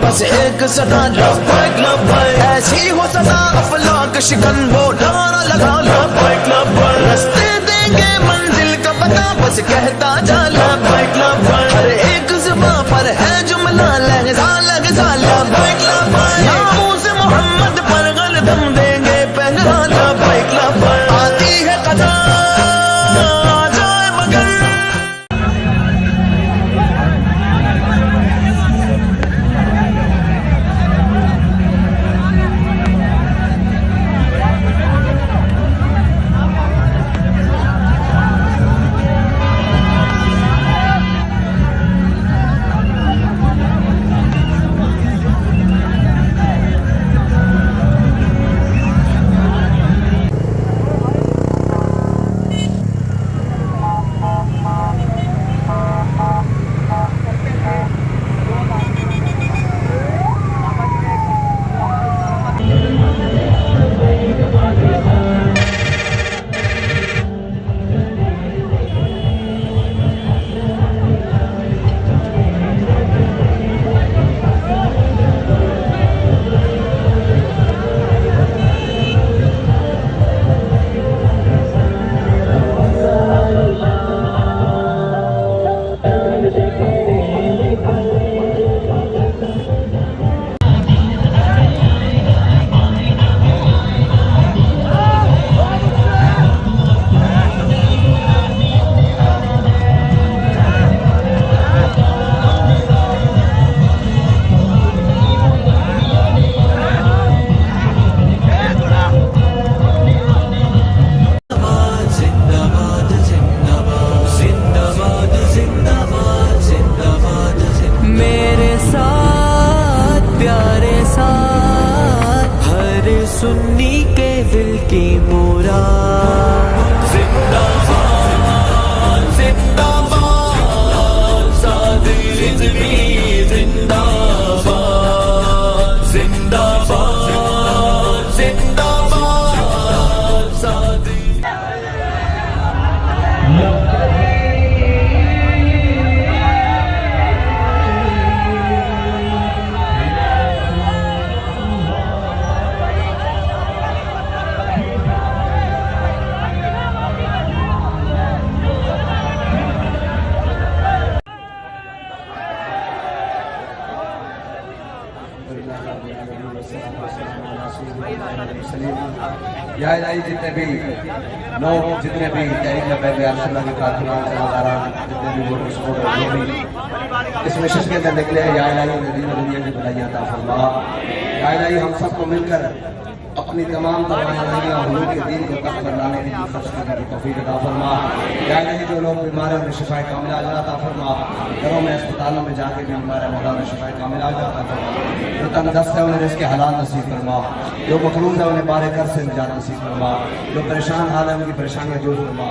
बस एक सदा ऐसी हो सदा अफलाक शिकन वो नारा लगा लो रास्ते देंगे मंजिल का पता बस कहता जाला हर एक जुबान पर है जुमला लहजा नामूस मोहम्मद पर गलदम देंगे पहराना आती है कदा सुन्नी के दिल की मोरा जिंदाबाद जिंदाबाद सादी रिज़वी जिंदाबाद जिंदाबाद जिंदाबाद सादी या इलाही जितने भी लोग जितने भी तहरीक लब्बैक अल्लाह के कारकुनान सलादारान जितने भी वोटर सपोर्टर जो भी इस मिशन के अंदर निकले हैं या इलाही दुनिया की भलाइयाँ अता फरमा। या इलाही हम सबको मिलकर अपनी तमाम तवानाइयाँ हुलूल के दीन को तक पर लाने के लिए खर्च करने की तौफीक अता फरमा। या इलाही जो लोग बीमार हैं उन्हें शिफाए कामिला अता फरमा। घरों में अस्पतालों में जाके भी बीमार है मौला में शिफाए कामिला अता फरमा। जो तंगदस्त है उन्हें रिज़्क़ हलाल नसीब फरमा। जो मखलूज है उन्हें बारे कर से निजात नसीब फरमा। जो परेशान हाल है उनकी परेशानियाँ दूर फरमा।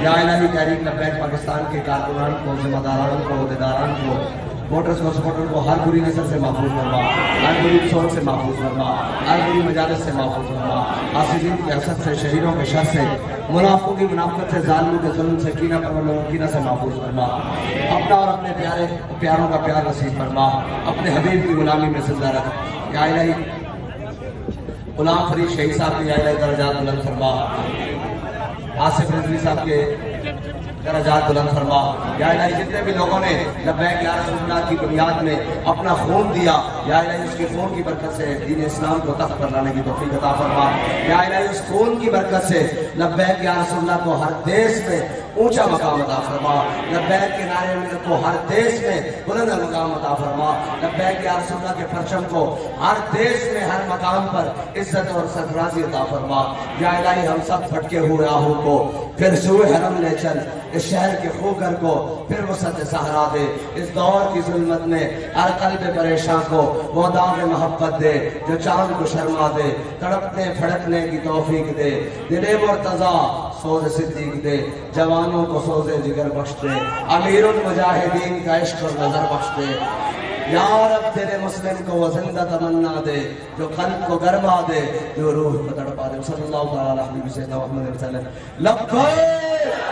या इलाही तहरीक लब्बैक पाकिस्तान के कारकुनान को, जिम्मेदारान को, अहदेदारान को वोटर्स और सपोर्टर को हर बुरी नजर से महफूज फरमा, हर बुरी सोच से महफूज फरमा, हर बुरी मजालत से महफूज फरमा, हासिदीन की हसद से, शरीरों के शर से, मुनाफिकों की मुनाफिकत से, जालिमों के जुल्म से, कीना परवरों की कीना से महफूज फरमा। अपना और अपने प्यारों का प्यार नसीब फरमा, अपने हबीब की गुलामी में जिंदा रख। या इलाही गुलाम फरीद शहीद साहब की या इलाही दर्जात बुलंद फरमा, आसिफ रिजवी साहब के दर्जात बुलंद फरमा। या इलाही जितने भी लोगों ने लब्बैक या रसूलुल्लाह की बुनियाद में अपना खून दिया, या इलाही उसके खून की बरकत से दीन इस्लाम को तख्त पर लाने की तौफीक अता फरमा। या इलाही उस खून की बरकत से लब्बैक या रसूलुल्लाह को हर देश में ऊंचा मकाम अता फरमा, लब्बैक के नारे में को हर देश में बुलंद मकाम अता फरमा, लब्बैक या रसूलुल्लाह के परचम को हर देश में हर मकाम पर इज्जत और सरफराजी अता फरमा। या इलाही हम सब भटके हुए आहू को फिर सुए हरम ले चल, इस शहर के खूकर को फिर वसत सहारा दे, इस दौर की जुल्मत में हर कल्ब परेशान को वो दाग मोहब्बत दे जो चांद को शर्मा दे, तड़पने फड़कने की तौफीक दे, दिले मुर्तजा सोज सिद्दीक दे, जवानों को सोजे जिगर बख्श दे, अमीरुल मुजाहिदीन का इश्क और नजर बख्श दे। या रब तेरे मुस्लिम को वो जिंदा तमन्ना दे जो कल्ब को गरमा दे, जो रूह को तड़पा दे। सल्लल्लाहु अलैहि वसल्लम लब्बैक।